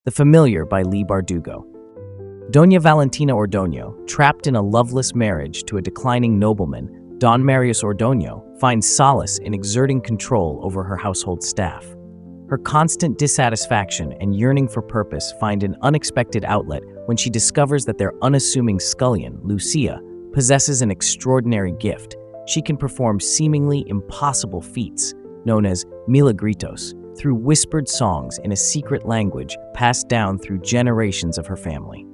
The Familiar by Leigh Bardugo. Doña Valentina Ordoño, trapped in a loveless marriage to a declining nobleman, Don Marius Ordoño, finds solace in exerting control over her household staff. Her constant dissatisfaction and yearning for purpose find an unexpected outlet when she discovers that their unassuming scullion, Luzia, possesses an extraordinary gift. She can perform seemingly impossible feats, known as milagritos, through whispered songs in a secret language passed down through generations of her family.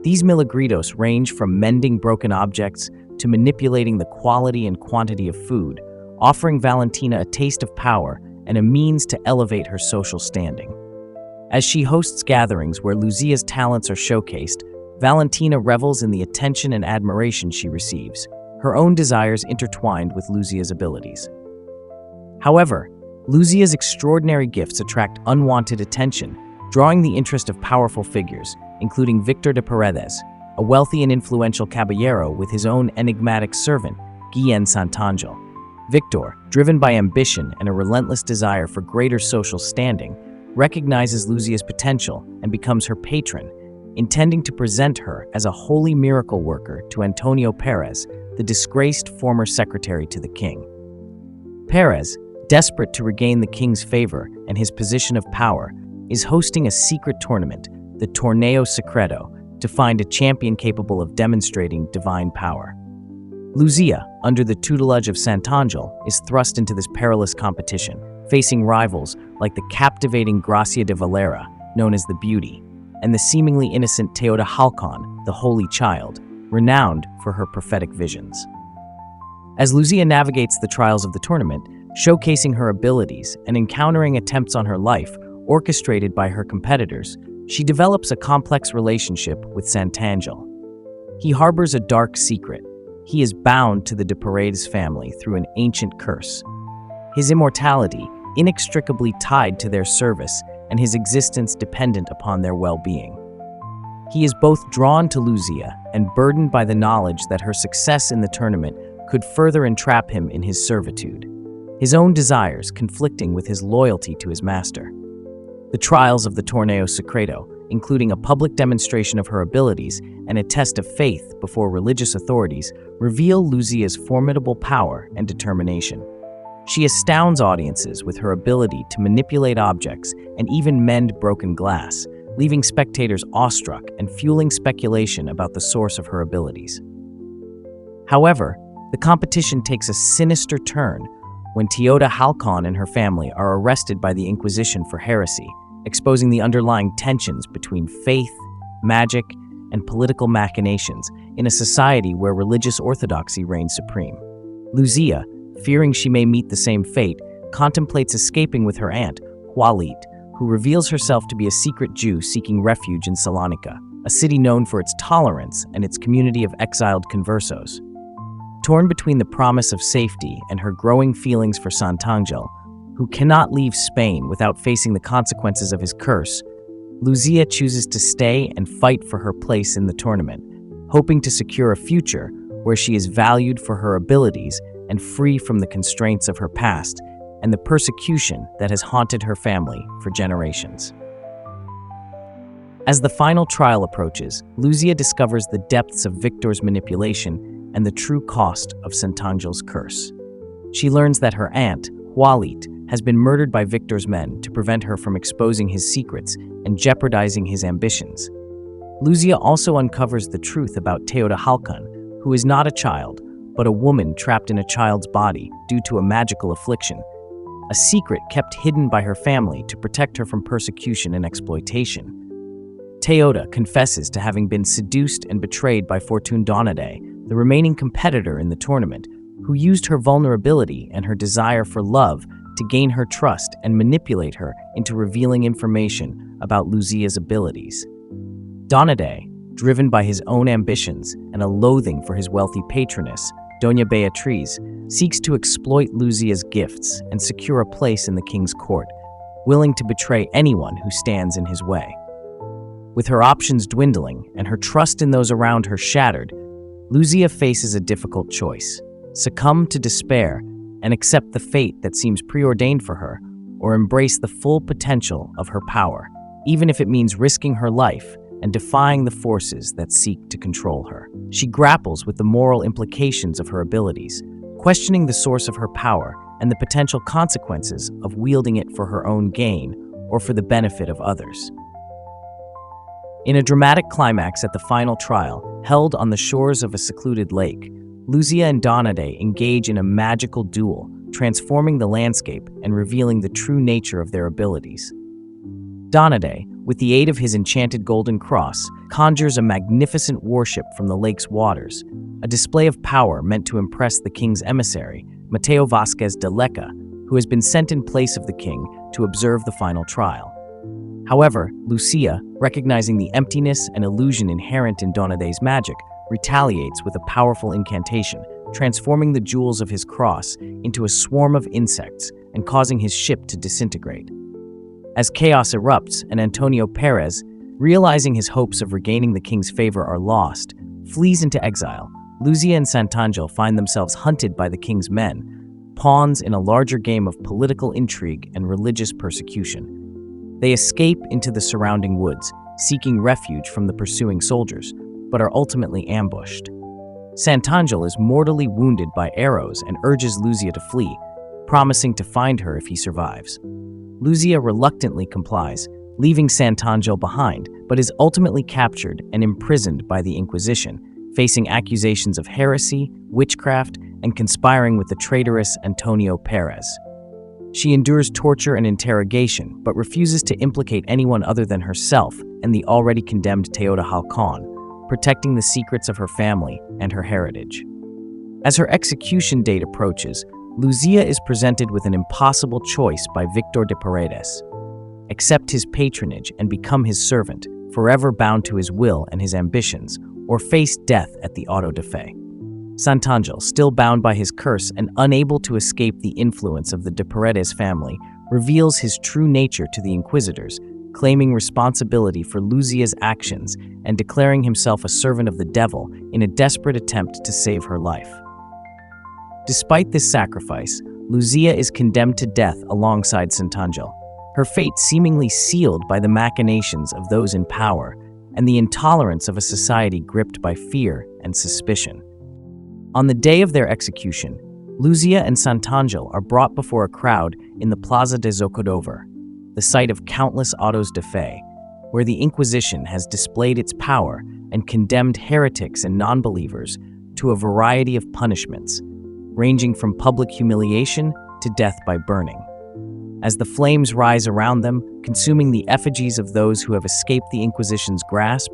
These milagritos range from mending broken objects to manipulating the quality and quantity of food, offering Valentina a taste of power and a means to elevate her social standing. As she hosts gatherings where Luzia's talents are showcased, Valentina revels in the attention and admiration she receives, her own desires intertwined with Luzia's abilities. However, Luzia's extraordinary gifts attract unwanted attention, drawing the interest of powerful figures, including Víctor de Paredes, a wealthy and influential caballero with his own enigmatic servant, Guillén Santángel. Víctor, driven by ambition and a relentless desire for greater social standing, recognizes Luzia's potential and becomes her patron, intending to present her as a holy miracle worker to Antonio Perez, the disgraced former secretary to the king. Perez, desperate to regain the king's favor and his position of power, is hosting a secret tournament, the Torneo Secreto, to find a champion capable of demonstrating divine power. Luzia, under the tutelage of Santángel, is thrust into this perilous competition, facing rivals like the captivating Gracia de Valera, known as the Beauty, and the seemingly innocent Teoda Halcon, the Holy Child, renowned for her prophetic visions. As Luzia navigates the trials of the tournament, showcasing her abilities and encountering attempts on her life orchestrated by her competitors, she develops a complex relationship with Santángel. He harbors a dark secret. He is bound to the de Paredes family through an ancient curse. His immortality inextricably tied to their service and his existence dependent upon their well-being. He is both drawn to Luzia and burdened by the knowledge that her success in the tournament could further entrap him in his servitude, his own desires conflicting with his loyalty to his master. The trials of the Torneo Secreto, including a public demonstration of her abilities and a test of faith before religious authorities, reveal Luzia's formidable power and determination. She astounds audiences with her ability to manipulate objects and even mend broken glass, leaving spectators awestruck and fueling speculation about the source of her abilities. However, the competition takes a sinister turn when Teoda Halcon and her family are arrested by the Inquisition for heresy, exposing the underlying tensions between faith, magic, and political machinations in a society where religious orthodoxy reigns supreme. Luzia, fearing she may meet the same fate, contemplates escaping with her aunt, Jualit, who reveals herself to be a secret Jew seeking refuge in Salonika, a city known for its tolerance and its community of exiled conversos. Torn between the promise of safety and her growing feelings for Santángel, who cannot leave Spain without facing the consequences of his curse, Luzia chooses to stay and fight for her place in the tournament, hoping to secure a future where she is valued for her abilities and free from the constraints of her past and the persecution that has haunted her family for generations. As the final trial approaches, Luzia discovers the depths of Victor's manipulation and the true cost of Santángel's curse. She learns that her aunt, Jualit, has been murdered by Victor's men to prevent her from exposing his secrets and jeopardizing his ambitions. Luzia also uncovers the truth about Teoda Halcon, who is not a child, but a woman trapped in a child's body due to a magical affliction, a secret kept hidden by her family to protect her from persecution and exploitation. Teoda confesses to having been seduced and betrayed by Fortune Donade, the remaining competitor in the tournament, who used her vulnerability and her desire for love to gain her trust and manipulate her into revealing information about Luzia's abilities. Donade, driven by his own ambitions and a loathing for his wealthy patroness, Doña Beatriz, seeks to exploit Luzia's gifts and secure a place in the king's court, willing to betray anyone who stands in his way. With her options dwindling and her trust in those around her shattered, Luzia faces a difficult choice: succumb to despair and accept the fate that seems preordained for her, or embrace the full potential of her power, even if it means risking her life and defying the forces that seek to control her. She grapples with the moral implications of her abilities, questioning the source of her power and the potential consequences of wielding it for her own gain or for the benefit of others. In a dramatic climax at the final trial, held on the shores of a secluded lake, Luzia and Donade engage in a magical duel, transforming the landscape and revealing the true nature of their abilities. Donade, with the aid of his enchanted golden cross, conjures a magnificent warship from the lake's waters, a display of power meant to impress the king's emissary, Mateo Vasquez de Leca, who has been sent in place of the king to observe the final trial. However, Luzia, recognizing the emptiness and illusion inherent in Donade's magic, retaliates with a powerful incantation, transforming the jewels of his cross into a swarm of insects and causing his ship to disintegrate. As chaos erupts and Antonio Perez, realizing his hopes of regaining the king's favor are lost, flees into exile, Luzia and Santángel find themselves hunted by the king's men, pawns in a larger game of political intrigue and religious persecution. They escape into the surrounding woods, seeking refuge from the pursuing soldiers, but are ultimately ambushed. Santángel is mortally wounded by arrows and urges Luzia to flee, promising to find her if he survives. Luzia reluctantly complies, leaving Santángel behind, but is ultimately captured and imprisoned by the Inquisition, facing accusations of heresy, witchcraft, and conspiring with the traitorous Antonio Perez. She endures torture and interrogation, but refuses to implicate anyone other than herself and the already condemned Teoda Halcón, protecting the secrets of her family and her heritage. As her execution date approaches, Luzia is presented with an impossible choice by Víctor de Paredes: accept his patronage and become his servant, forever bound to his will and his ambitions, or face death at the auto da fe. Santángel, still bound by his curse and unable to escape the influence of the de Paredes family, reveals his true nature to the Inquisitors, claiming responsibility for Luzia's actions and declaring himself a servant of the devil in a desperate attempt to save her life. Despite this sacrifice, Luzia is condemned to death alongside Santángel, her fate seemingly sealed by the machinations of those in power and the intolerance of a society gripped by fear and suspicion. On the day of their execution, Luzia and Santángel are brought before a crowd in the Plaza de Zocodover, the site of countless autos de fe, where the Inquisition has displayed its power and condemned heretics and non-believers to a variety of punishments, ranging from public humiliation to death by burning. As the flames rise around them, consuming the effigies of those who have escaped the Inquisition's grasp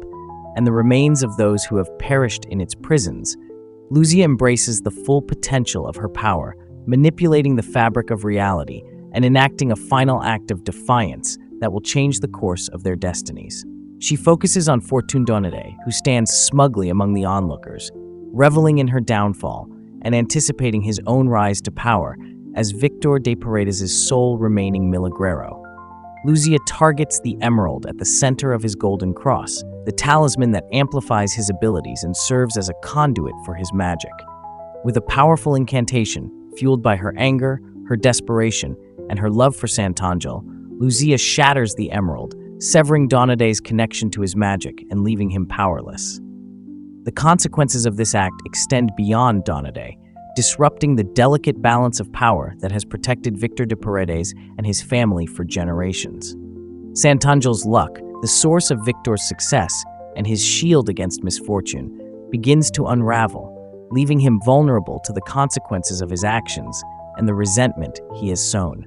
and the remains of those who have perished in its prisons, Luzia embraces the full potential of her power, manipulating the fabric of reality and enacting a final act of defiance that will change the course of their destinies. She focuses on Fortune Donade, who stands smugly among the onlookers, reveling in her downfall and anticipating his own rise to power as Víctor de Paredes' sole remaining milagrero. Luzia targets the emerald at the center of his golden cross, the talisman that amplifies his abilities and serves as a conduit for his magic. With a powerful incantation, fueled by her anger, her desperation, and her love for Santángel, Luzia shatters the emerald, severing Donade's connection to his magic and leaving him powerless. The consequences of this act extend beyond Donade, disrupting the delicate balance of power that has protected Víctor de Paredes and his family for generations. Santángel's luck, the source of Victor's success and his shield against misfortune, begins to unravel, leaving him vulnerable to the consequences of his actions and the resentment he has sown.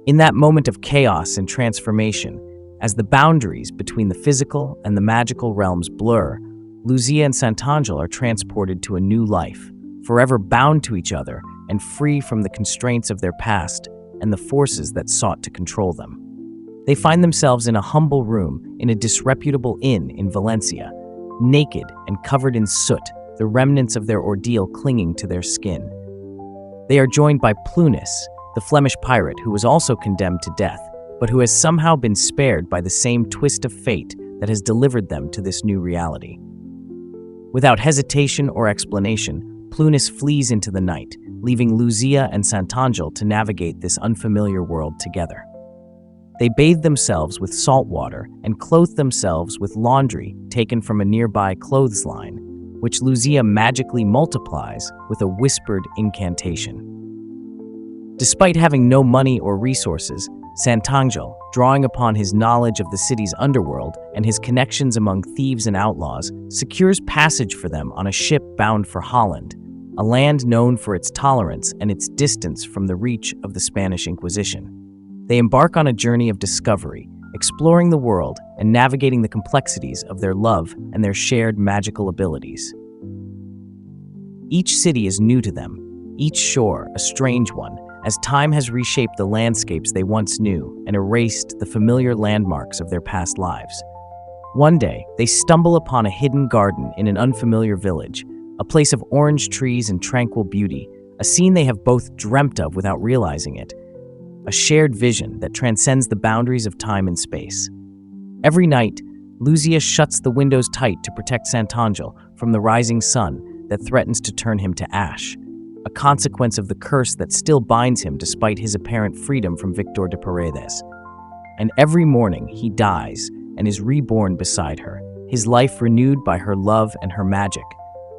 In that moment of chaos and transformation, as the boundaries between the physical and the magical realms blur, Luzia and Santángel are transported to a new life, forever bound to each other and free from the constraints of their past and the forces that sought to control them. They find themselves in a humble room in a disreputable inn in Valencia, naked and covered in soot, the remnants of their ordeal clinging to their skin. They are joined by Plunis, the Flemish pirate who was also condemned to death, but who has somehow been spared by the same twist of fate that has delivered them to this new reality. Without hesitation or explanation, Plunis flees into the night, leaving Luzia and Santángel to navigate this unfamiliar world together. They bathe themselves with salt water and clothe themselves with laundry taken from a nearby clothesline, which Luzia magically multiplies with a whispered incantation. Despite having no money or resources, Santángel, drawing upon his knowledge of the city's underworld and his connections among thieves and outlaws, secures passage for them on a ship bound for Holland, a land known for its tolerance and its distance from the reach of the Spanish Inquisition. They embark on a journey of discovery, exploring the world and navigating the complexities of their love and their shared magical abilities. Each city is new to them, each shore a strange one, as time has reshaped the landscapes they once knew and erased the familiar landmarks of their past lives. One day, they stumble upon a hidden garden in an unfamiliar village, a place of orange trees and tranquil beauty, a scene they have both dreamt of without realizing it, a shared vision that transcends the boundaries of time and space. Every night, Luzia shuts the windows tight to protect Santángel from the rising sun that threatens to turn him to ash, a consequence of the curse that still binds him despite his apparent freedom from Víctor de Paredes. And every morning he dies and is reborn beside her, his life renewed by her love and her magic,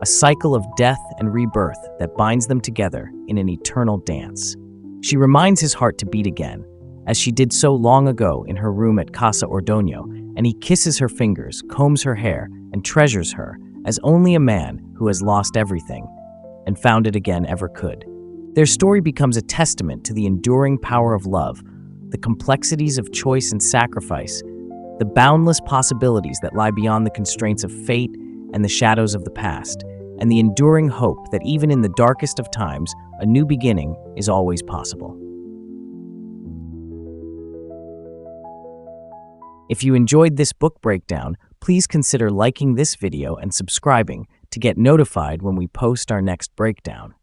a cycle of death and rebirth that binds them together in an eternal dance. She reminds his heart to beat again, as she did so long ago in her room at Casa Ordoño, and he kisses her fingers, combs her hair, and treasures her as only a man who has lost everything and found it again ever could. Their story becomes a testament to the enduring power of love, the complexities of choice and sacrifice, the boundless possibilities that lie beyond the constraints of fate and the shadows of the past, and the enduring hope that even in the darkest of times, a new beginning is always possible. If you enjoyed this book breakdown, please consider liking this video and subscribing to get notified when we post our next breakdown.